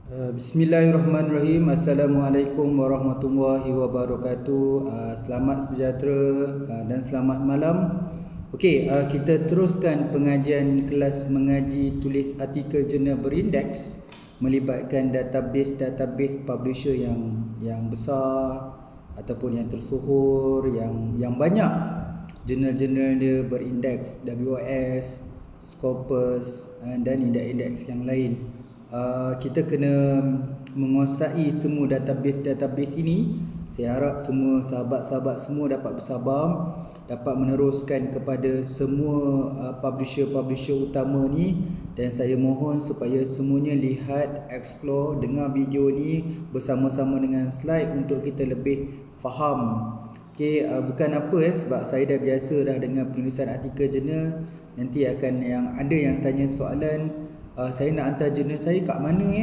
Bismillahirrahmanirrahim. Assalamualaikum warahmatullahi wabarakatuh. Selamat sejahtera dan selamat malam. Okey, kita teruskan pengajian kelas mengaji tulis artikel jurnal berindeks melibatkan database publisher yang besar ataupun yang tersohor, yang banyak jurnal-jurnal dia berindeks WOS, Scopus dan indeks-indeks yang lain. Kita kena menguasai semua database ini. Saya harap semua sahabat-sahabat semua dapat bersabar, dapat meneruskan kepada semua publisher utama ni, dan saya mohon supaya semuanya lihat, explore, dengar video ni bersama-sama dengan slide untuk kita lebih faham. Okey, bukan apa sebab saya dah biasa dah dengan penulisan artikel jurnal. Nanti akan ada yang tanya soalan, saya nak hantar jurnal saya kat mana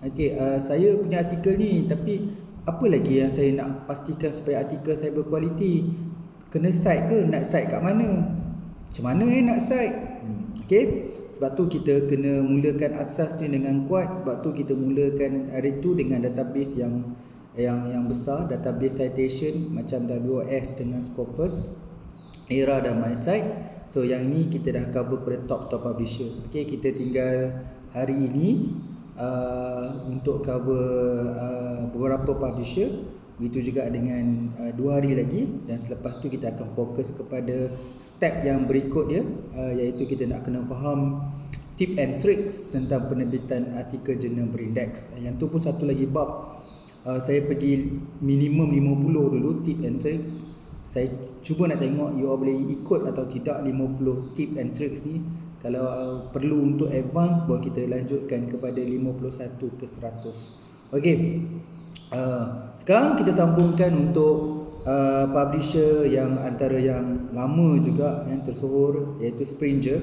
Okey, saya punya artikel ni, tapi apa lagi yang saya nak pastikan supaya artikel saya berkualiti? Kena cite ke? Nak cite kat mana? Macam mana nak cite? Okey, sebab tu kita kena mulakan asas ni dengan kuat. Sebab tu kita mulakan hari tu dengan database yang besar, database citation macam WOS dengan Scopus, Era dan MySite. So yang ni kita dah cover pada top publisher. Okay, kita tinggal hari ini untuk cover beberapa publisher. Begitu juga dengan 2 hari lagi, dan selepas tu kita akan fokus kepada step yang berikut dia, iaitu kita nak kena faham tip and tricks tentang penerbitan artikel jurnal berindeks. Yang tu pun satu lagi bab. Saya pergi minimum 50 dulu tip and tricks. Saya cuba nak tengok you all boleh ikut atau tidak 50 tip and tricks ni. Kalau perlu untuk advance, baru kita lanjutkan kepada 51 ke 100. Okey, sekarang kita sambungkan untuk publisher yang antara yang lama juga, yang tersohor, iaitu Springer.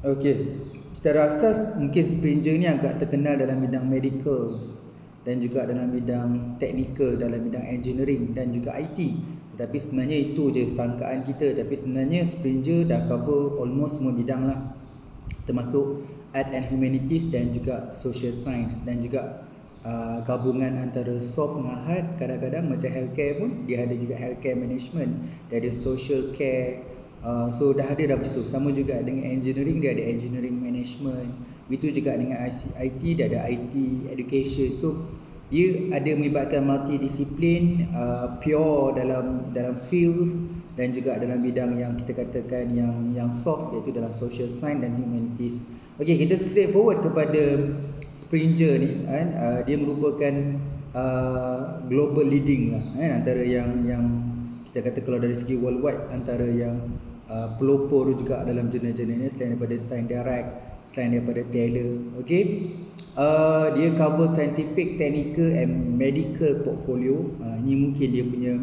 Okey, secara asas mungkin Springer ni agak terkenal dalam bidang medical dan juga dalam bidang teknikal, dalam bidang engineering dan juga IT. Tapi sebenarnya itu je sangkaan kita. Tapi sebenarnya Springer dah cover almost semua bidang lah, termasuk art and humanities dan juga social science, dan juga gabungan antara soft dengan hard. Kadang-kadang macam healthcare pun dia ada juga healthcare management, dia ada social care. So dah ada macam tu. Sama juga dengan engineering, dia ada engineering management. Begitu juga dengan IT, dia ada IT education. So dia ada melibatkan multidisiplin, pure dalam fields, dan juga dalam bidang yang kita katakan yang soft, iaitu dalam social science dan humanities. Okey, kita straight forward kepada Springer ni kan. Dia merupakan global leading lah kan, antara yang kita kata kalau dari segi worldwide, antara yang pelopor juga dalam jurnal-jurnal ni, selain daripada Science Direct, selain daripada Taylor. Okey, dia cover scientific, technical and medical portfolio. Ini mungkin dia punya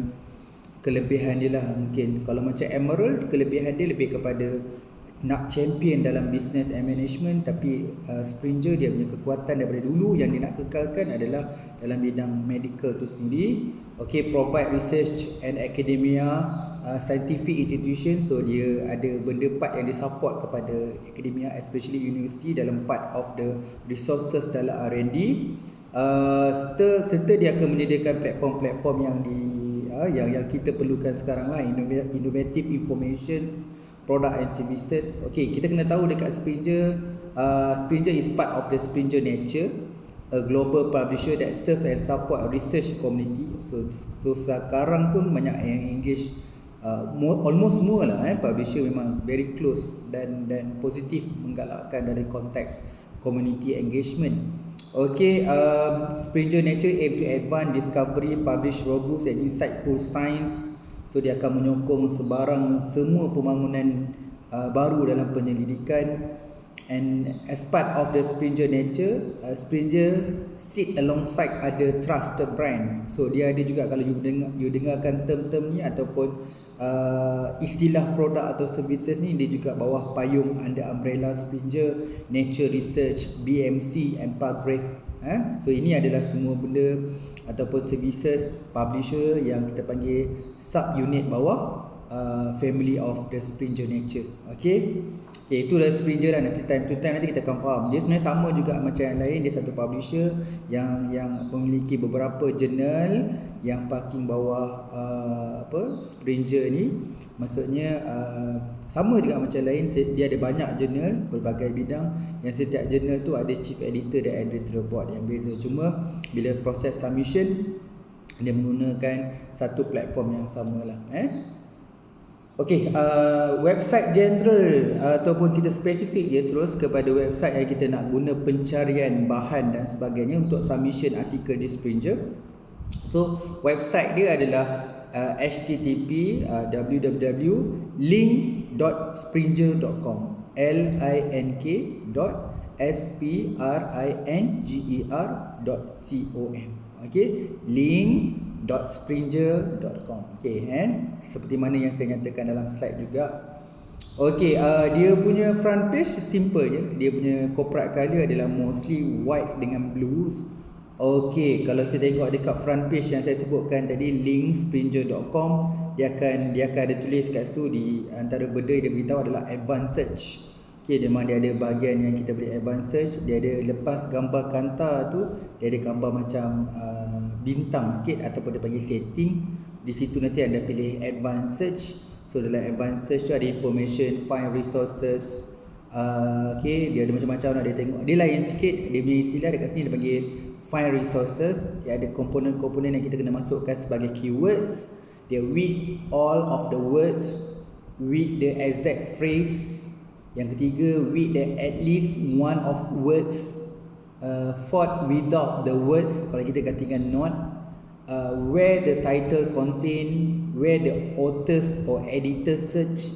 kelebihan dia lah. Mungkin kalau macam Emerald, kelebihan dia lebih kepada nak champion dalam business and management. Tapi Springer, dia punya kekuatan daripada dulu yang dia nak kekalkan adalah dalam bidang medical tu sendiri. Okay, provide research and academia, scientific institution. So dia ada benda part yang dia support kepada academia, especially university, dalam part of the resources dalam R&D. Serta dia akan menyediakan platform-platform yang kita perlukan sekarang lah, innovative information, product and services. Okay, kita kena tahu dekat Springer, Springer is part of the Springer Nature, a global publisher that serve and support a research community. So sekarang pun banyak yang engage, almost semua lah publisher memang very close dan positif menggalakkan dari konteks community engagement. Okay, Springer Nature aim to advance discovery, publish robust and insightful science. So dia akan menyokong semua pembangunan baru dalam penyelidikan. And as part of the Springer Nature, Springer sit alongside other trusted brand. So dia ada juga, kalau you dengarkan term-term ni ataupun istilah produk atau services ni, dia juga bawah payung under umbrella Springer, Nature Research, BMC and Palgrave. So ini adalah semua benda ataupun services publisher yang kita panggil sub unit bawah family of the Springer nature. Okay, itulah Springer lah. Nanti time to time nanti kita akan faham. Dia sebenarnya sama juga macam yang lain. Dia satu publisher yang memiliki beberapa jurnal yang parking bawah Springer ni. Maksudnya sama juga macam lain. Dia ada banyak jurnal berbagai bidang, yang setiap jurnal tu ada chief editor dan editor board yang beza. Cuma bila proses submission, dia menggunakan satu platform yang samalah. Okey, website general ataupun kita spesifik je terus kepada website yang kita nak guna pencarian bahan dan sebagainya untuk submission artikel di Springer. So website dia adalah http www.link.springer.com link.springer.com. Okey, link.springer.com. Okey, seperti mana yang saya nyatakan dalam slide juga. Okey, dia punya front page simple je. Dia punya corporate color adalah mostly white dengan blues. Okey, kalau kita tengok dekat front page yang saya sebutkan tadi, link.springer.com, dia akan ada tulis kat situ, di antara benda dia beritahu adalah advanced search. Okey, dia ada bahagian yang kita boleh advanced search. Dia ada lepas gambar kanta tu, dia ada gambar macam bintang sikit ataupun dia panggil setting. Di situ nanti anda pilih advanced search. So dalam advanced search tu ada information, find resources. Okey, dia ada macam-macam lah dia tengok. Dia lain sikit, dia punya istilah dekat sini dia panggil find resources. Dia ada komponen-komponen yang kita kena masukkan sebagai keywords. Dia with all of the words, with the exact phrase. Yang ketiga, with the at least one of words. Fourth, without the words, kalau kita gantikan not. Where the title contain, where the authors or editor search.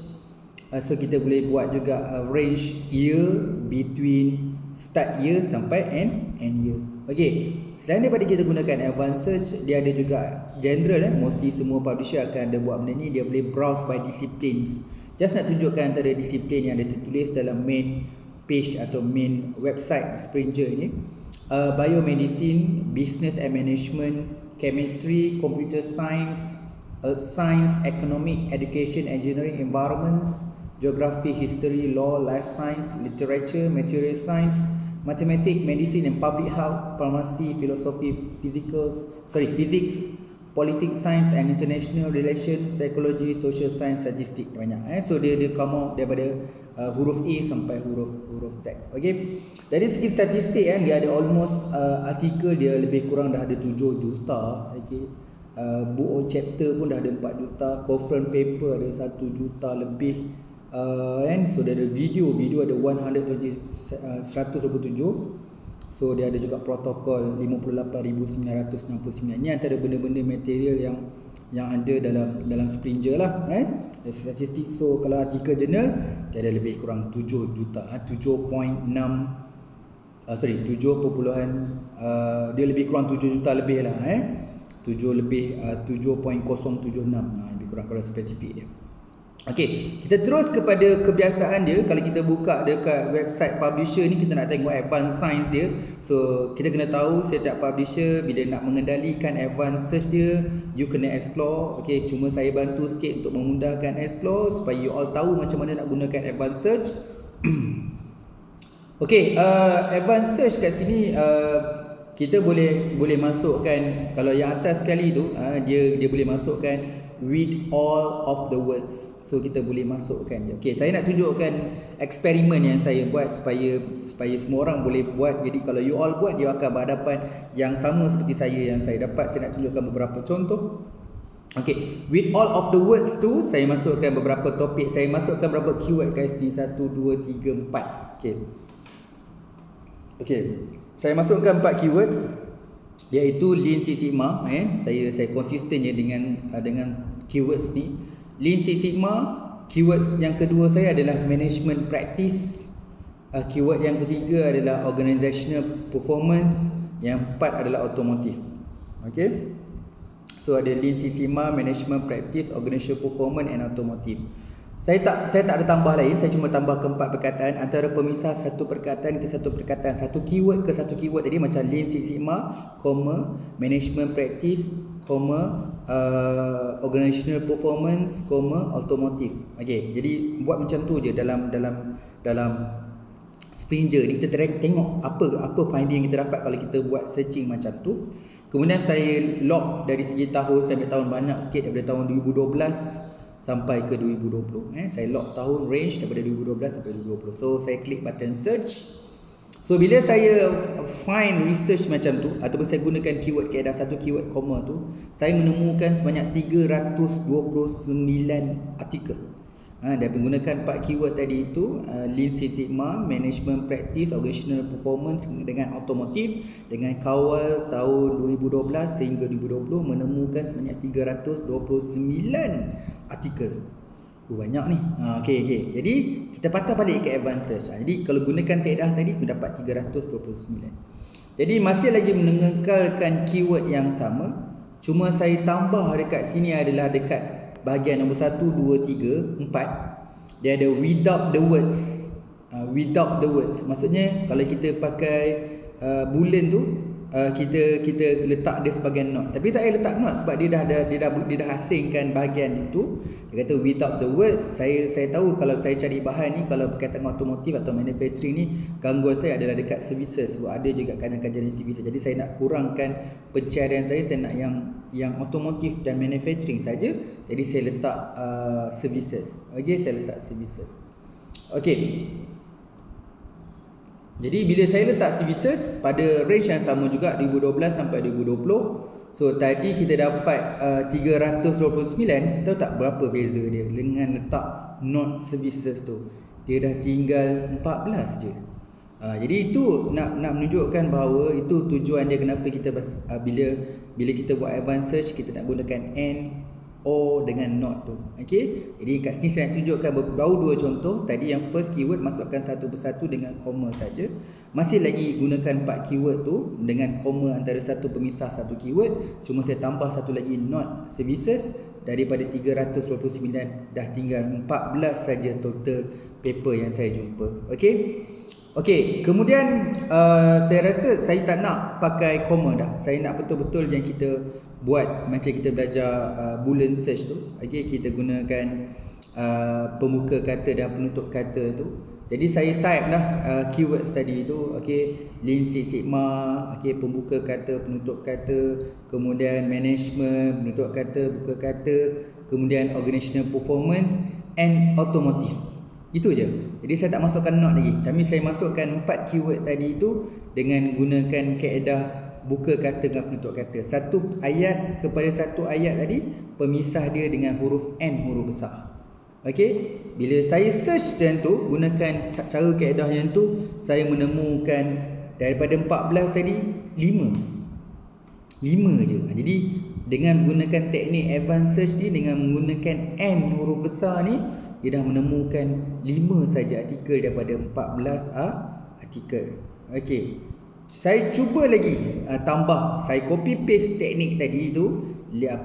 So kita boleh buat juga range year between start year sampai end year. Okay, selain daripada kita gunakan advanced search, dia ada juga general. Mostly semua publisher akan ada buat benda ni. Dia boleh browse by disciplines. Just nak tunjukkan antara disiplin yang ada tertulis dalam main page atau main website Springer ni. Biomedicine, business and management, chemistry, computer science, science, economic, education, engineering, environments, geography, history, law, life science, literature, material science, mathematics, medicine and public health, pharmacy, philosophy, physics, politics, science and international relations, psychology, social science, statistik, banyak. So dia come out daripada huruf A sampai huruf Z. Okay. Dari segi statistik dia ada almost artikel dia lebih kurang dah ada 7 juta. Okay. Book or chapter pun dah ada 4 juta. Conference paper ada 1 juta lebih. So dia ada video ada 127. So dia ada juga protokol 58,969. Ini antara benda-benda material yang ada dalam Springer lah. Statistik. So kalau artikel jurnal dia ada lebih kurang 7 juta. 7.6 dia lebih kurang 7 juta lebih lah. 7.076 lebih kurang kalau spesifik dia. Okey, kita terus kepada kebiasaan dia. Kalau kita buka dekat website publisher ni, kita nak tengok advanced science dia. So kita kena tahu setiap publisher bila nak mengendalikan advanced search dia, you kena explore. Okey, cuma saya bantu sikit untuk memudahkan explore supaya you all tahu macam mana nak gunakan advanced search. Okey, advanced search kat sini kita boleh masukkan, kalau yang atas sekali tu dia boleh masukkan with all of the words. So kita boleh masukkan je. Okey, saya nak tunjukkan eksperimen yang saya buat supaya semua orang boleh buat. Jadi kalau you all buat, you akan berhadapan yang sama seperti yang saya dapat. Saya nak tunjukkan beberapa contoh. Okey, with all of the words tu saya masukkan beberapa topik. Saya masukkan beberapa keyword guys ni, 1 2 3 4. Okey. Okey. Saya masukkan 4 keyword iaitu Lean Six Sigma. Saya konsisten je dengan keywords ni. Lean Six Sigma. Keywords yang kedua saya adalah management practice. Keyword yang ketiga adalah organizational performance. Yang empat adalah automotive. Okay. So ada Lean Six Sigma, management practice, organizational performance and automotive. Saya tak ada tambah lain. Saya cuma tambah keempat perkataan. Antara pemisah satu perkataan ke satu perkataan, satu keyword ke satu keyword tadi, macam Lean Six Sigma, management practice, organizational performance, automotive. Okey, jadi buat macam tu je dalam Springer ni. Kita tengok apa finding yang kita dapat kalau kita buat searching macam tu. Kemudian saya log dari segi tahun sampai tahun, banyak sikit daripada tahun 2012 sampai ke 2020. Saya log tahun range daripada 2012 sampai 2020. So saya klik button search. So bila saya find research macam tu ataupun saya gunakan keyword kaedah satu keyword comma tu, saya menemukan sebanyak 329 artikel. Dan menggunakan 4 keyword tadi itu, Lean Six Sigma, Management Practice, Organizational Performance dengan Automotive, dengan kawal tahun 2012 sehingga 2020 menemukan sebanyak 329 artikel. Banyak ni. Okey. Jadi kita patah balik ke advanced search. Jadi kalau gunakan kaedah tadi kita dapat 329. Jadi masih lagi mengekalkan keyword yang sama, cuma saya tambah dekat sini adalah dekat bahagian nombor 1, 2, 3, 4. Dia ada without the words. Without the words. Maksudnya kalau kita pakai bulan tu, kita letak dia sebagai not. Tapi tak payah letak not sebab dia dah asingkan bahagian itu. Dia kata without the words. Saya tahu kalau saya cari bahan ni, kalau berkaitan dengan automotive atau manufacturing ni, gangguan saya adalah dekat services. Sebab ada juga kadang-kadang jenis services. Jadi saya nak kurangkan pencarian saya nak yang automotive dan manufacturing saja. Jadi saya letak services. Okey, saya letak services. Okey. Jadi bila saya letak services pada range yang sama juga 2012 sampai 2020. So tadi kita dapat 329. Tahu tak berapa beza dia dengan letak not services tu? Dia dah tinggal 14 je. Jadi itu nak menunjukkan bahawa itu tujuan dia kenapa kita bila kita buat advanced search, kita nak gunakan and, or dengan not tu. Okey. Jadi kat sini saya nak tunjukkan baru 2 contoh. Tadi yang first keyword masukkan satu persatu dengan comma saja. Masih lagi gunakan 4 keyword tu dengan comma antara satu pemisah satu keyword. Cuma saya tambah satu lagi not services. Daripada 329 dah tinggal 14 saja total paper yang saya jumpa. Okey. Okey, kemudian saya rasa saya tak nak pakai comma dah. Saya nak betul-betul yang kita buat macam kita belajar boolean search tu. Okey, kita gunakan pembuka kata dan penutup kata tu. Jadi saya type dah keywords tadi tu. Okey, Lean Six Sigma, okey, pembuka kata, penutup kata, kemudian management, penutup kata, buka kata, kemudian organizational performance and automotive. Itu je. Jadi saya tak masukkan not lagi. Tapi saya masukkan 4 keyword tadi itu dengan gunakan kaedah buka kata dengan penutup kata. Satu ayat kepada satu ayat tadi, pemisah dia dengan huruf N, huruf besar. Okey, bila saya search macam tu, gunakan cara kaedah yang tu, saya menemukan daripada 14 tadi 5 je. Jadi dengan menggunakan teknik advanced search ni, dengan menggunakan N huruf besar ni, dia dah menemukan 5 saja artikel daripada 14 artikel. Okey, saya cuba lagi tambah. Saya copy paste teknik tadi tu,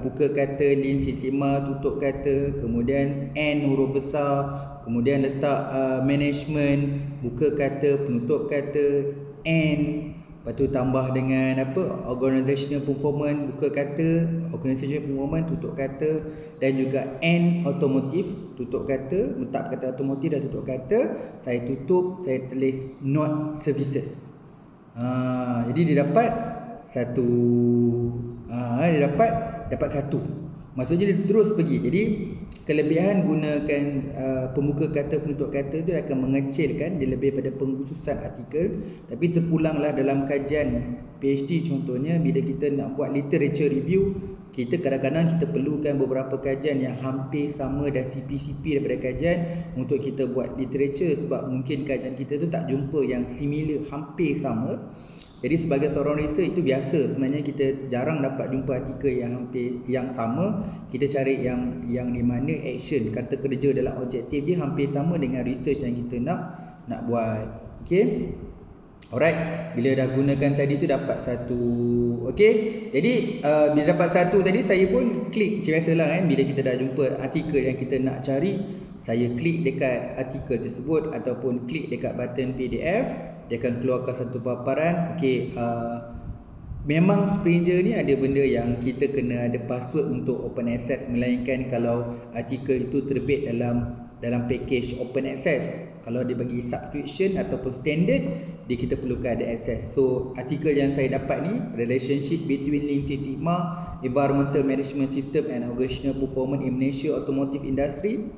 buka kata, Lean Six Sigma, tutup kata, kemudian N huruf besar, kemudian letak management, buka kata, penutup kata, N, lepas tu tambah dengan organizational performance, buka kata, organizational performance, tutup kata, dan juga N automotive, tutup kata, letak kata automotive dan tutup kata, saya tutup, saya tulis not services. Jadi dia dapat satu. Dia dapat satu. Maksudnya dia terus pergi. Jadi kelebihan gunakan pembuka kata, penutup kata itu akan mengecilkan dia lebih pada pengkhususan artikel. Tapi terpulanglah dalam kajian PhD contohnya, bila kita nak buat literature review, kita kadang-kadang kita perlukan beberapa kajian yang hampir sama dan CP-CP daripada kajian untuk kita buat literature, sebab mungkin kajian kita tu tak jumpa yang similar, hampir sama. Jadi sebagai seorang research itu biasa sebenarnya, kita jarang dapat jumpa artikel yang hampir yang sama. Kita cari yang di mana action, kata kerja dalam objektif dia hampir sama dengan research yang kita nak buat. Okey. Alright, bila dah gunakan tadi tu dapat satu. Okey. Jadi bila dapat satu tadi, saya pun klik macam biasalah kan, bila kita dah jumpa artikel yang kita nak cari, saya klik dekat artikel tersebut ataupun klik dekat button PDF, dia akan keluarkan satu paparan. Okey, memang Springer ni ada benda yang kita kena ada password untuk open access, melainkan kalau artikel itu terbit dalam package open access. Kalau dia bagi subscription ataupun standard, kita perlukan ada access. So artikel yang saya dapat ni, relationship between Lean Six Sigma, environmental management system and organizational performance in Malaysia automotive industry,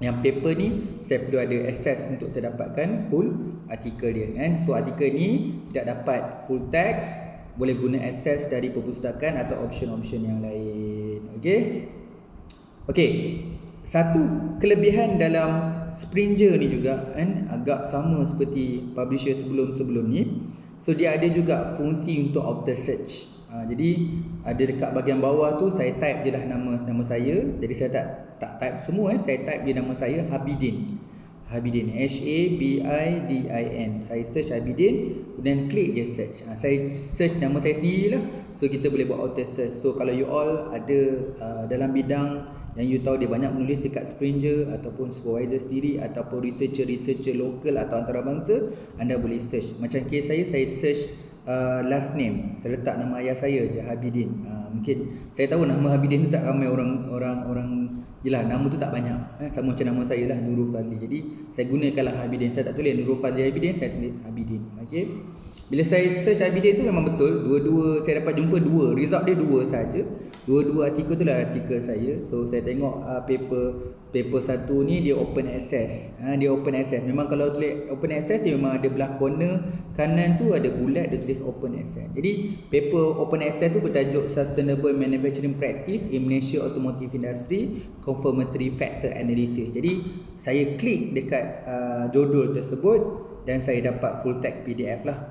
yang paper ni saya perlu ada access untuk saya dapatkan full artikel dia kan. So artikel ni tidak dapat full text, boleh guna access dari perpustakaan atau option-option yang lain. Okey. Satu kelebihan dalam Springer ni juga kan, agak sama seperti publisher sebelum-sebelum ni. So dia ada juga fungsi untuk auto search. Jadi ada dekat bahagian bawah tu saya type je lah nama saya. Jadi saya tak type semua saya type je nama saya Habidin, Habidin. Saya search Habidin, kemudian klik je search. Saya search nama saya sendiri lah. So kita boleh buat auto search. So kalau you all ada dalam bidang yang you tahu dia banyak menulis dekat Springer, ataupun supervisor sendiri, ataupun researcher lokal atau antarabangsa, anda boleh search. Macam case saya search last name, saya letak nama ayah saya je, Habidin. Mungkin saya tahu nama Habidin tu tak ramai orang yelah, nama tu tak banyak sama macam nama saya lah, Nurul Fazli. Jadi saya gunakanlah Habidin. Saya tak tulis Nurul Fazli Habidin, saya tulis Habidin. Bila saya search Habidin tu memang betul, dua-dua saya dapat jumpa dua, result dia dua saja. Dua-dua artikel tu lah artikel saya. So saya tengok paper satu ni dia open access. Dia open access. Memang kalau tulis open access dia memang ada belah corner kanan tu ada bulat dia tulis open access. Jadi paper open access tu bertajuk Sustainable Manufacturing Practice in Malaysia Automotive Industry Confirmatory Factor Analysis. Jadi saya klik dekat judul tersebut dan saya dapat full text PDF lah.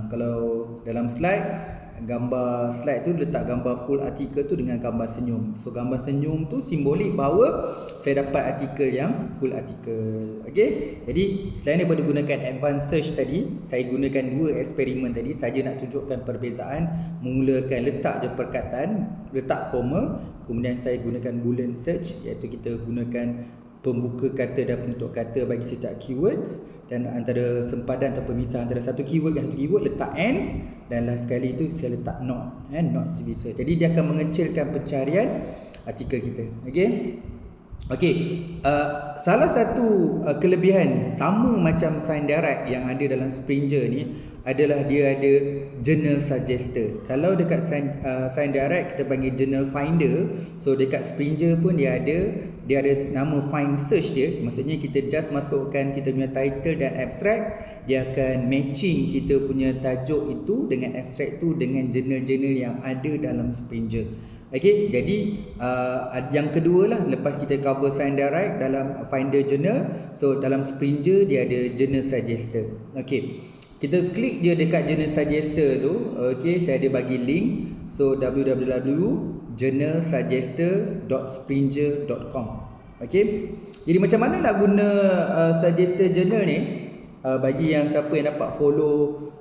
Kalau dalam gambar slide tu letak gambar full artikel tu dengan gambar senyum. So gambar senyum tu simbolik bahawa saya dapat artikel yang full artikel. Jadi selain daripada gunakan advanced search tadi, saya gunakan dua eksperimen tadi saja nak tunjukkan perbezaan. Memulakan letak je perkataan, letak koma, kemudian saya gunakan boolean search, iaitu kita gunakan pembuka kata dan penutup kata bagi setiap keywords, dan antara sempadan atau pemisah antara satu keyword dan satu keyword letak and, dan last sekali itu saya letak not, not sevisor. Jadi dia akan mengecilkan pencarian artikel kita. Salah satu kelebihan sama macam Sign Direct yang ada dalam Springer ni adalah dia ada journal suggester. Kalau dekat Sign Direct kita panggil journal finder, so dekat Springer pun dia ada nama find search dia. Maksudnya kita just masukkan kita punya title dan abstract, dia akan matching kita punya tajuk itu dengan abstract tu dengan jurnal-jurnal yang ada dalam Springer. Jadi yang kedua lah, lepas kita cover Sign Direct dalam Finder Journal, so dalam Springer dia ada Journal Suggester. Kita klik je dekat Journal Suggester tu. Saya ada bagi link. So www.journalsuggester.springer.com. Jadi macam mana nak guna Suggester Journal ni? Bagi yang siapa yang dapat follow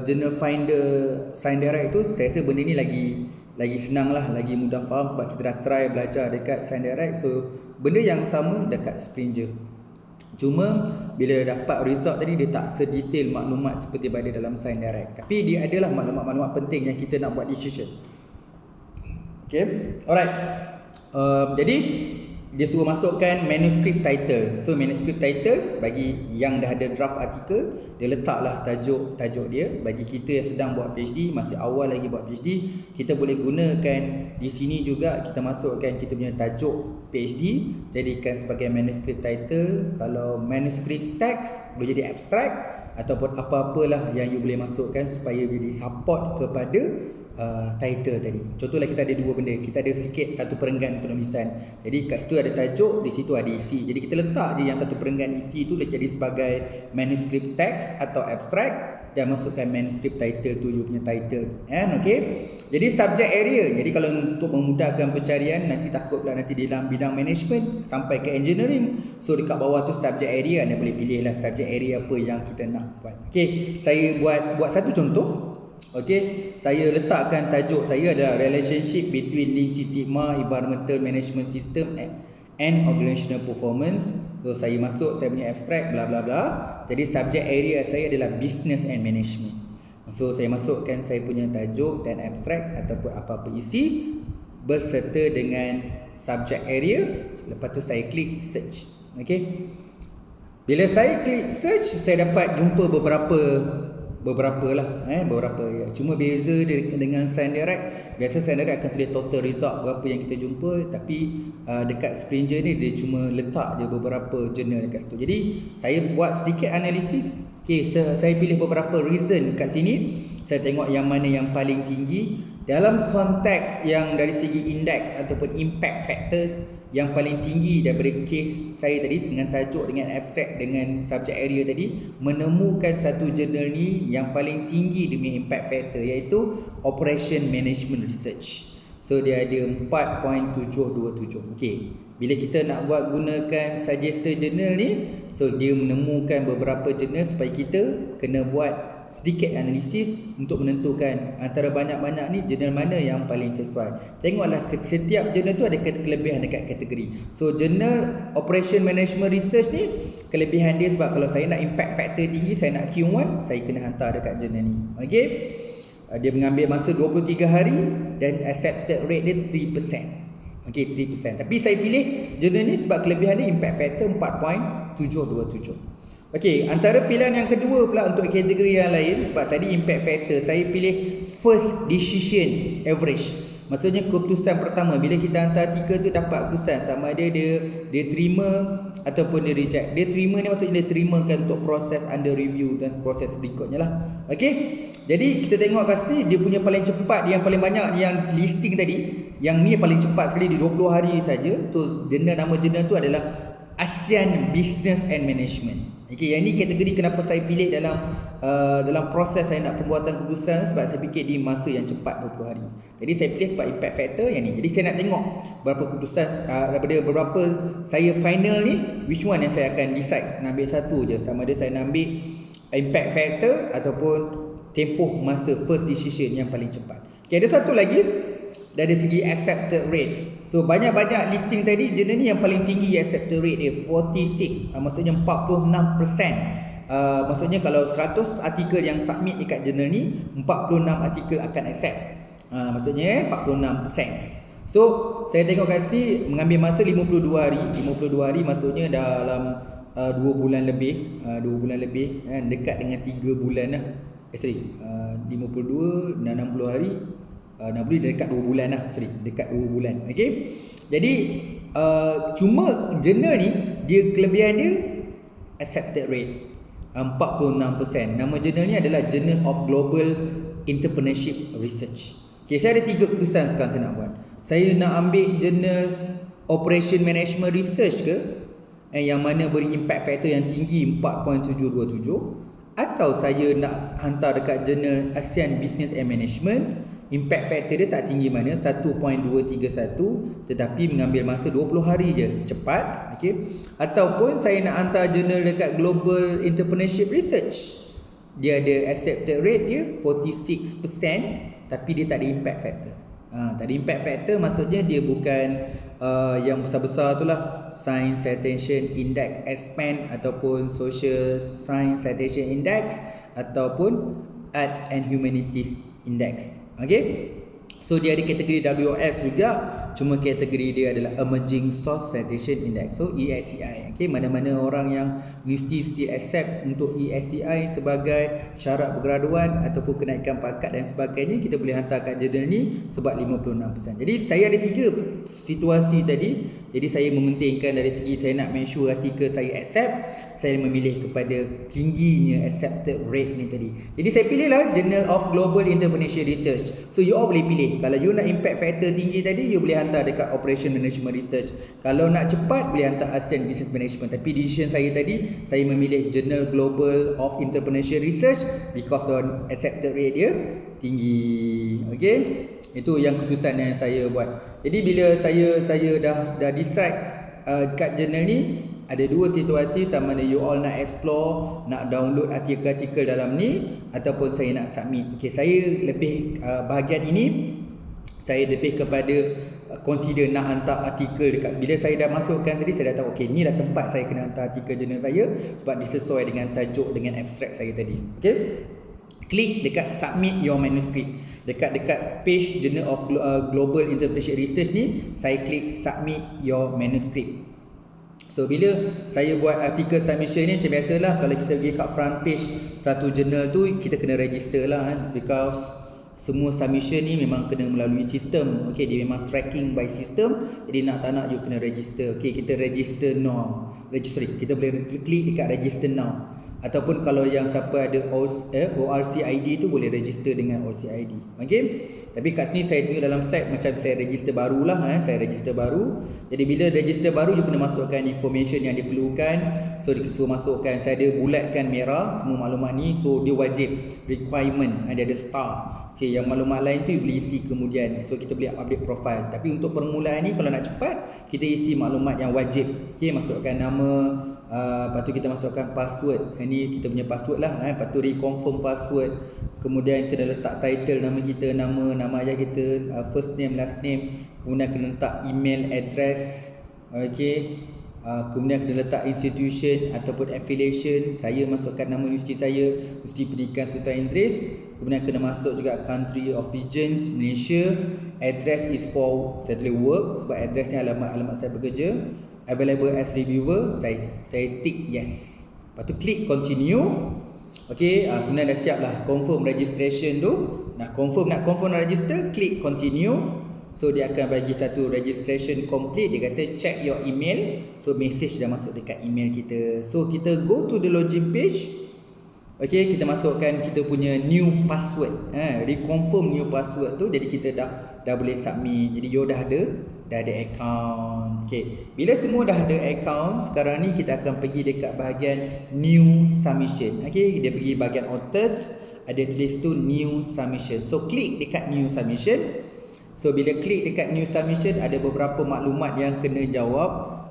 Journal Finder Sign Direct tu, saya rasa benda ni lagi senang lah, lagi mudah faham sebab kita dah try belajar dekat Sign Direct. So benda yang sama dekat Springer. Cuma bila dapat result tadi dia tak sedetail maklumat seperti berada dalam Sign Direct. Tapi dia adalah maklumat-maklumat penting yang kita nak buat decision. Alright. Jadi dia suruh masukkan manuscript title. So manuscript title bagi yang dah ada draft artikel, dia letaklah tajuk dia. Bagi kita yang sedang buat PhD, masih awal lagi buat PhD, kita boleh gunakan di sini juga. Kita masukkan kita punya tajuk PhD, jadikan sebagai manuscript title. Kalau manuscript text boleh jadi abstract ataupun apa-apalah yang you boleh masukkan supaya jadi support kepada title tadi. Contohlah kita ada dua benda, kita ada sikit satu perenggan penulisan. Jadi kat situ ada tajuk, di situ ada isi. Jadi kita letak je yang satu perenggan isi tu jadi sebagai manuscript text atau abstract, dan masukkan manuscript title tu you punya title. Jadi subject area. Jadi kalau untuk memudahkan pencarian, nanti takut pula nanti dalam bidang management sampai ke engineering. So dekat bawah tu subject area, anda boleh pilih lah subject area apa yang kita nak buat. Saya buat satu contoh. Saya letakkan tajuk saya adalah relationship between Lean Six Sigma, environmental management system and organizational performance. So saya masuk saya punya abstract bla bla bla. Jadi subject area saya adalah business and management. So saya masukkan saya punya tajuk dan abstrak ataupun apa-apa isi berserta dengan subject area. Lepas tu saya klik search. Okey. Bila saya klik search, saya dapat jumpa beberapa lah, beberapa ya. Cuma beza dengan sign direct. Biasa sign direct akan tulis total result berapa yang kita jumpa, tapi dekat Springer ni dia cuma letak je beberapa journal dekat situ. Jadi saya buat sedikit analisis. Okey, saya pilih beberapa reason kat sini. Saya tengok yang mana yang paling tinggi dalam konteks yang dari segi index ataupun impact factors. Yang paling tinggi daripada case saya tadi dengan tajuk, dengan abstract, dengan subject area tadi, menemukan satu jurnal ni yang paling tinggi dengan impact factor, iaitu Operation Management Research. So dia ada 4.727. Okey, bila kita nak buat gunakan suggested journal ni, so dia menemukan beberapa jurnal supaya kita kena buat sedikit analisis untuk menentukan antara banyak-banyak ni jurnal mana yang paling sesuai. Tengoklah setiap jurnal tu ada kelebihan dekat kategori. So jurnal Operation Management Research ni kelebihan dia sebab kalau saya nak impact factor tinggi, saya nak Q1, saya kena hantar dekat jurnal ni. Okey. Dia mengambil masa 23 hari dan accepted rate dia 3%. Okey, 3%. Tapi saya pilih jurnal ni sebab kelebihan dia impact factor 4.727. Okey, antara pilihan yang kedua pula untuk kategori yang lain, sebab tadi impact factor, saya pilih first decision average. Maksudnya keputusan pertama, bila kita hantar artikel tu dapat keputusan sama ada dia terima ataupun dia reject. Dia terima ni maksudnya dia terimakan untuk proses under review dan proses berikutnya lah. Okey, jadi kita tengok kat sini dia punya paling cepat, yang paling banyak yang listing tadi. Yang ni paling cepat sekali di 20 hari saja. Tu nama jurnal tu adalah ASEAN Business and Management. Okey, yang ni kategori kenapa saya pilih dalam proses saya nak pembuatan keputusan, sebab saya fikir di masa yang cepat 20 hari. Jadi saya pilih sebab impact factor yang ni. Jadi saya nak tengok berapa keputusan daripada beberapa saya final ni, which one yang saya akan decide. Nak ambil satu je, sama ada saya nak ambil impact factor ataupun tempoh masa first decision yang paling cepat. Okey, ada satu lagi dari segi accepted rate. So banyak-banyak listing tadi, jurnal ni yang paling tinggi accepted rate dia 46, maksudnya 46%. Maksudnya kalau 100 artikel yang submit dekat jurnal ni, 46 artikel akan accept. Maksudnya 46%. So saya tengok kat sini mengambil masa 52 hari. 52 hari maksudnya dalam 2 bulan lebih, 2 bulan lebih, dekat dengan 3 bulan lah. 52 dan 60 hari, 60 dekat 2 bulan lah. Dekat 2 bulan. Okey. Jadi cuma jurnal ni dia kelebihan dia accepted rate 46%. Nama jurnal ni adalah Journal of Global Entrepreneurship Research. Okey, saya ada 3 keputusan sekarang saya nak buat. Saya nak ambil jurnal Operation Management Research ke, yang mana beri impact factor yang tinggi 4.727, atau saya nak hantar dekat jurnal ASEAN Business and Management. Impact factor dia tak tinggi mana, 1.231, tetapi mengambil masa 20 hari je, cepat. Okey. Ataupun saya nak hantar jurnal dekat Global Entrepreneurship Research. Dia ada accepted rate dia 46%, tapi dia tak ada impact factor. Tak ada impact factor maksudnya dia bukan yang besar-besar tu lah, Science Citation Index S-Pen ataupun Social Science Citation Index ataupun Art and Humanities Index. Okay, so dia ada kategori WS juga, cuma kategori dia adalah Emerging Source Citation Index, so ESCI. Okay, mana-mana orang yang universiti accept untuk ESCI sebagai syarat bergraduan ataupun kenaikan pangkat dan sebagainya, kita boleh hantar kat jurnal ni sebab 56%. Jadi saya ada 3 situasi tadi. Jadi saya mementingkan dari segi saya nak make sure artikel saya accept, saya memilih kepada tingginya accepted rate ni tadi. Jadi saya pilihlah Journal of Global Entrepreneurship Research. So you all boleh pilih. Kalau you nak impact factor tinggi tadi, you boleh hantar dekat Operation Management Research. Kalau nak cepat, boleh hantar ASEAN Business Management. Tapi decision saya tadi, saya memilih Journal Global of Entrepreneurship Research because on accepted rate dia tinggi. Okay, itu yang keputusan yang saya buat. Jadi bila saya dah decide kat jurnal ni, ada 2 situasi, sama ada you all nak explore, nak download artikel-artikel dalam ni, ataupun saya nak submit. Okay, saya lebih bahagian ini saya lebih kepada consider nak hantar artikel dekat. Bila saya dah masukkan tadi, saya dah tahu okay, ni lah tempat saya kena hantar artikel jurnal saya sebab dia sesuai dengan tajuk, dengan abstract saya tadi. Okay, klik dekat submit your manuscript. Dekat page Journal of Global Interpretation Research ni, saya klik submit your manuscript. So bila saya buat artikel submission ni, macam biasalah kalau kita pergi kat front page satu jurnal tu, kita kena register lah kan, because semua submission ni memang kena melalui sistem. Okay, dia memang tracking by system. Jadi nak tak nak you kena register. Okay, kita register now. Kita boleh klik dekat register now. Ataupun kalau yang siapa ada ORC ID tu boleh register dengan ORC ID. Okay. Tapi kat sini saya tunjuk dalam slide macam saya register barulah. Saya register baru. Jadi bila register baru, you kena masukkan information yang diperlukan. So dia suruh masukkan, saya ada bulatkan merah semua maklumat ni. So dia wajib, requirement, dia ada star. Okay, yang maklumat lain tu you boleh isi kemudian. So kita boleh update profile. Tapi untuk permulaan ni kalau nak cepat, kita isi maklumat yang wajib. Okay, masukkan nama, lepas tu kita masukkan password. Ini kita punya password lah. Lepas tu reconfirm password. Kemudian kita letak title nama kita, nama ayah kita, first name, last name. Kemudian kena letak email address. Okay. Kemudian kena letak institution ataupun affiliation. Saya masukkan nama universiti saya, Universiti Pendidikan Sultan Idris. Kemudian kena masuk juga country of regions, Malaysia. Address is for, saya tulis work sebab address ni alamat saya bekerja. Available as reviewer, saya tick yes. Lepas tu klik continue. Okay, kemudian dah siap lah confirm registration tu. Nak confirm register, klik continue. So dia akan bagi satu registration complete. Dia kata check your email. So message dah masuk dekat email kita. So kita go to the login page. Okay, kita masukkan kita punya new password. Reconfirm new password tu. Jadi kita dah boleh submit. Jadi you dah ada account. Okay, bila semua dah ada account, sekarang ni kita akan pergi dekat bahagian new submission. Okay, dia pergi bahagian authors, ada tulis tu new submission. So klik dekat new submission. So bila klik dekat new submission, ada beberapa maklumat yang kena jawab.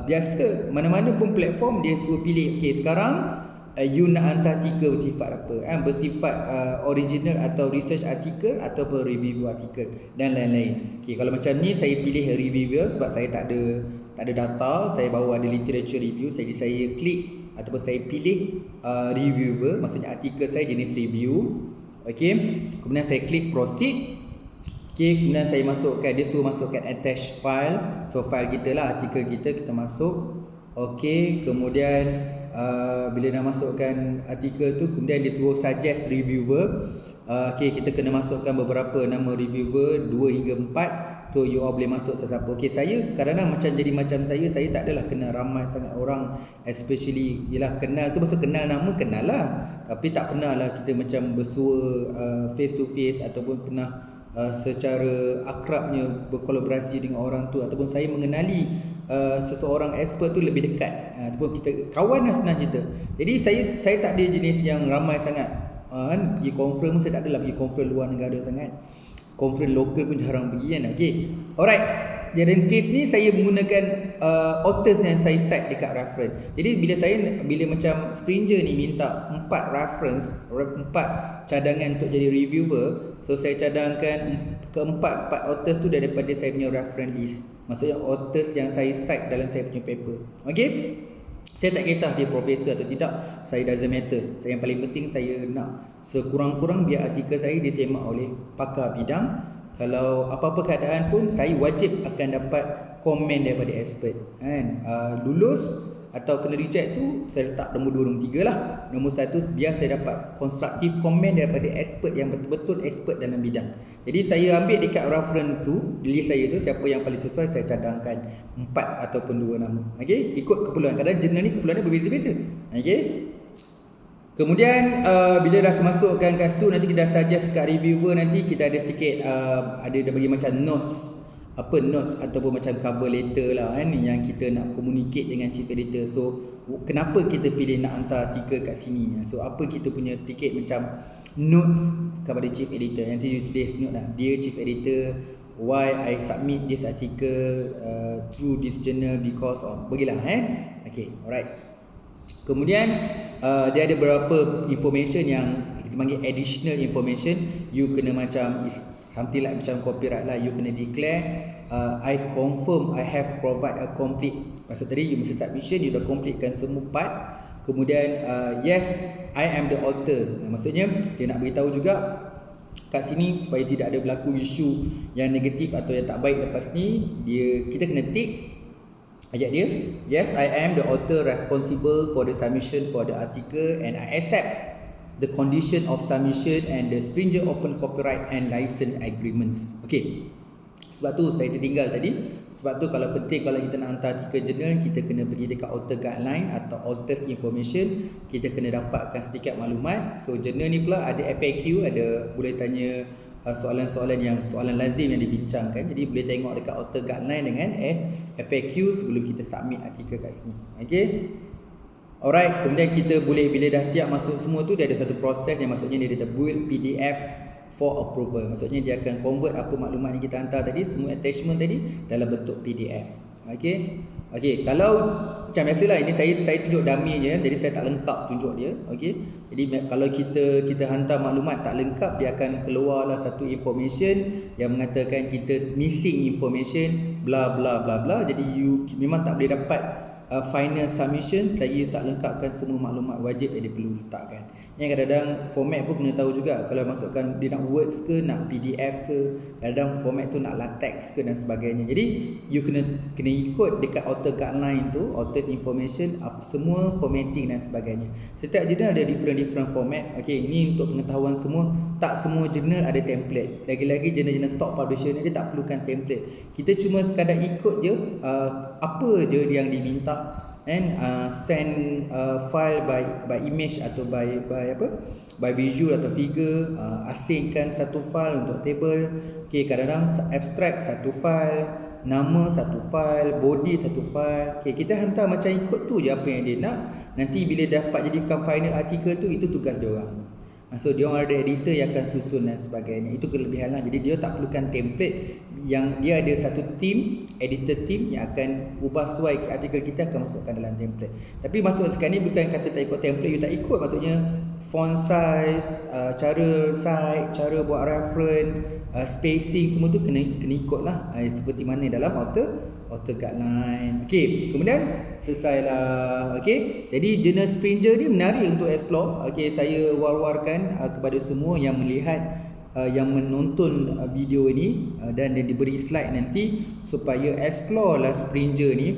Biasa mana-mana pun platform dia suruh pilih. Okay, sekarang you nak hantar artikel bersifat apa? Bersifat original atau research artikel ataupun review artikel dan lain-lain. Okay, kalau macam ni saya pilih reviewer sebab saya tak ada data, saya baru ada literature review. Saya klik ataupun saya pilih reviewer, maksudnya artikel saya jenis review. Okay, kemudian saya klik proceed. Okay, kemudian saya masukkan, dia suruh masukkan attach file. So file kita lah, artikel kita masuk. Okay, kemudian bila dah masukkan artikel tu, kemudian dia suruh suggest reviewer. Okay, kita kena masukkan beberapa nama reviewer, 2 hingga 4. So you all boleh masuk sesiapa. Okay, saya kadang-kadang macam saya tak adalah kenal ramai sangat orang. Especially, yelah kenal tu, maksud kenal nama, kenal lah. Tapi tak pernah lah kita macam bersua face to face ataupun pernah secara akrabnya berkolaborasi dengan orang tu, ataupun saya mengenali seseorang expert tu lebih dekat, ataupun kita kawan lah senang cerita. Jadi saya tak ada jenis yang ramai sangat pergi conference pun, saya tak adalah pergi conference luar negara sangat. Conference lokal pun jarang pergi kan. Okay, alright. Dalam case ni saya menggunakan authors yang saya cite dekat reference. Jadi bila macam Springer ni minta 4 reference, 4 cadangan untuk jadi reviewer, so saya cadangkan keempat authors tu daripada saya punya reference list. Maksudnya authors yang saya cite dalam saya punya paper. Okay, saya tak kisah dia profesor atau tidak, saya doesn't matter. Yang paling penting saya nak sekurang-kurang biar artikel saya disemak oleh pakar bidang. Kalau apa-apa keadaan pun, saya wajib akan dapat komen daripada expert kan. Lulus atau kena reject tu, saya letak nombor 2, nombor 3 lah. Nombor 1 biar saya dapat konstruktif komen daripada expert yang betul-betul expert dalam bidang. Jadi saya ambil dekat reference tu, list saya tu, siapa yang paling sesuai, saya cadangkan 4 ataupun 2 nama. Okay, ikut keperluan. Kadang jurnal ni keperluannya berbeza-beza. Okay, kemudian bila dah kemasukkan kat situ, nanti kita dah suggest kat reviewer, nanti kita ada sikit ada bagi macam notes. Apa notes ataupun macam cover letter lah kan, yang kita nak communicate dengan chief editor. So kenapa kita pilih nak hantar artikel kat sini. So apa kita punya sedikit macam notes kepada chief editor. Nanti you tulis note lah, dear chief editor, why I submit this article through this journal because of, bagilah Okay, alright. Kemudian dia ada beberapa information yang kita panggil additional information. You kena macam something like macam copyright lah. You kena declare I confirm I have provide a complete. Pasal tadi you mesti submission, you dah completekan semua part. Kemudian yes, I am the author. Maksudnya dia nak beritahu juga kat sini supaya tidak ada berlaku isu yang negatif atau yang tak baik lepas ni, kita kena tick ayat dia, yes, I am the author responsible for the submission for the article and I accept the condition of submission and the stringent open copyright and license agreements. Okay, sebab tu saya tertinggal tadi. Sebab tu kalau penting, kalau kita nak hantar artikel jurnal, kita kena pergi dekat author guideline atau author's information. Kita kena dapatkan sedikit maklumat. So jurnal ni pula ada FAQ, ada boleh tanya soalan lazim yang dibincangkan. Jadi boleh tengok dekat author guideline dengan FAQ sebelum kita submit artikel kat sini. Okay, alright. Kemudian kita boleh, bila dah siap masuk semua tu, dia ada satu proses yang maksudnya dia build PDF for approval. Maksudnya dia akan convert apa maklumat yang kita hantar tadi, semua attachment tadi dalam bentuk PDF. Okey. Okey, kalau macam biasalah ini saya tunjuk dummy je, jadi saya tak lengkap tunjuk dia. Okey. Jadi kalau kita hantar maklumat tak lengkap, dia akan keluarlah satu information yang mengatakan kita missing information bla bla bla bla. Jadi you memang tak boleh dapat final submission selagi you tak lengkapkan semua maklumat wajib yang dia perlu letakkan. Yang kadang-kadang format pun kena tahu juga. Kalau masukkan dia nak words ke, nak PDF ke, kadang format tu nak latex ke dan sebagainya. Jadi you kena ikut dekat author guideline tu, author's information, semua formatting dan sebagainya. Setiap jurnal ada different format. Okey, ini untuk pengetahuan semua, tak semua jurnal ada template. Lagi-lagi jurnal-jurnal top publisher ni dia tak perlukan template. Kita cuma sekadar ikut je apa je yang diminta, and send file by image atau by visual atau figure, asingkan satu file untuk table. Okey, kadang-kadang abstract satu file, nama satu file, body satu file. Okey, kita hantar macam ikut tu je apa yang dia nak. Nanti bila dapat jadikan final artikel tu, itu tugas dia orang. So dia orang ada editor yang akan susun dan sebagainya. Itu kelebihan lah. Jadi dia tak perlukan template. Yang dia ada satu team, editor team yang akan ubah sesuai artikel kita, akan masukkan dalam template. Tapi masuk sekarang ni bukan kata tak ikut template, you tak ikut. Maksudnya font size, cara cite, cara buat reference, spacing, semua tu kena ikut lah, seperti mana dalam author guideline. Okey, kemudian selesailah. Okey, jadi jurnal Springer ni menarik untuk explore. Okey, saya war-warkan kepada semua yang melihat yang menonton video ini dan diberi slide nanti supaya explore lah Springer ni.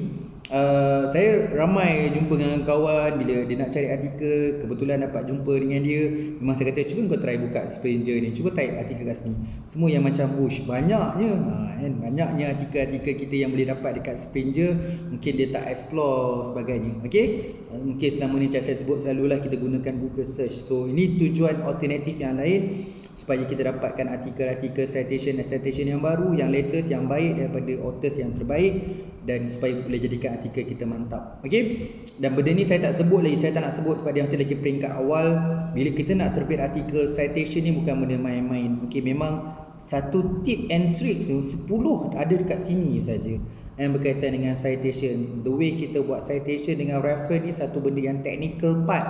Saya ramai jumpa dengan kawan bila dia nak cari artikel, kebetulan dapat jumpa dengan dia. Memang saya kata, cuba kau try buka Springer ni, cuba type artikel kat sini. Semua yang macam banyaknya kan, banyaknya artikel-artikel kita yang boleh dapat dekat Springer. Mungkin dia tak explore sebagainya. Okey, mungkin selama ni macam saya sebut selalulah, kita gunakan Google search. So ini tujuan alternatif yang lain supaya kita dapatkan artikel-artikel citation yang baru, yang latest, yang baik daripada authors yang terbaik, dan supaya boleh jadikan artikel kita mantap. Okey, dan benda ni saya tak sebut lagi, saya tak nak sebut sebab dia masih lagi peringkat awal. Bila kita nak terbit artikel citation ni bukan benda main-main. Okey, memang satu tip and trick tu 10 ada dekat sini saja yang berkaitan dengan citation. The way kita buat citation dengan reference ni satu benda yang technical part,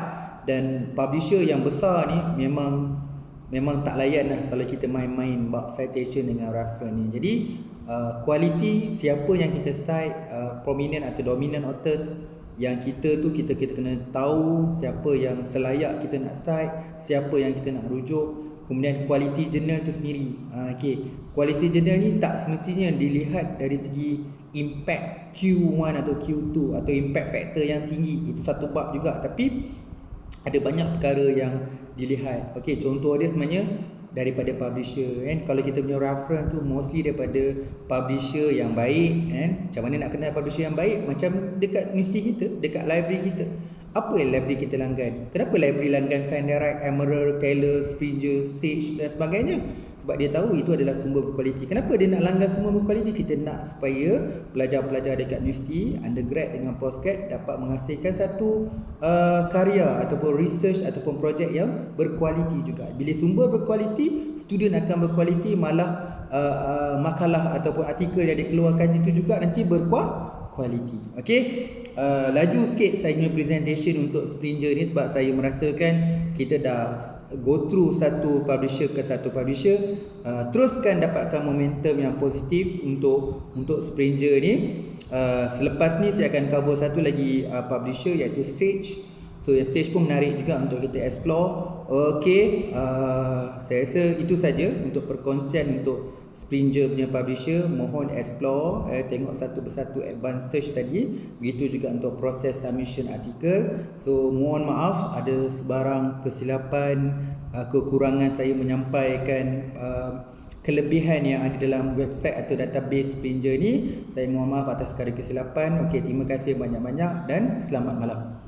dan publisher yang besar ni memang tak layan lah kalau kita main-main bab citation dengan reference ni. Jadi quality, siapa yang kita cite, prominent atau dominant authors yang kita kena tahu siapa yang selayak kita nak cite, siapa yang kita nak rujuk. Kemudian quality journal tu sendiri. Okey, quality journal ni tak semestinya dilihat dari segi impact Q1 atau Q2 atau impact factor yang tinggi. Itu satu bab juga, tapi ada banyak perkara yang dilihat. Okey, contoh dia sebenarnya daripada publisher kan. Kalau kita punya reference tu mostly daripada publisher yang baik kan. Macam mana nak kenal publisher yang baik? Macam dekat universiti kita, dekat library kita. Apa yang library kita langgan? Kenapa library langgan ScienceDirect, Emerald, Taylor, Springer, Sage dan sebagainya? Sebab dia tahu itu adalah sumber berkualiti. Kenapa dia nak langgan semua berkualiti? Kita nak supaya pelajar-pelajar dekat universiti, undergrad dengan postgrad dapat menghasilkan satu karya ataupun research ataupun projek yang berkualiti juga. Bila sumber berkualiti, student akan berkualiti, malah makalah ataupun artikel yang dikeluarkan itu juga nanti berkualiti. Okey, laju sikit saya punya presentation untuk Springer ni sebab saya merasakan kita dah go through satu publisher ke satu publisher. Teruskan dapatkan momentum yang positif untuk Springer ni. Selepas ni saya akan cover satu lagi publisher iaitu Sage. So yang stage pun menarik juga untuk kita explore. Okey, saya rasa itu saja untuk perkongsian untuk Springer punya publisher. Mohon explore, tengok satu persatu advanced search tadi. Begitu juga untuk proses submission artikel. So mohon maaf ada sebarang kesilapan, kekurangan saya menyampaikan kelebihan yang ada dalam website atau database Springer ni. Saya mohon maaf atas segala kesilapan. Okey, terima kasih banyak-banyak dan selamat malam.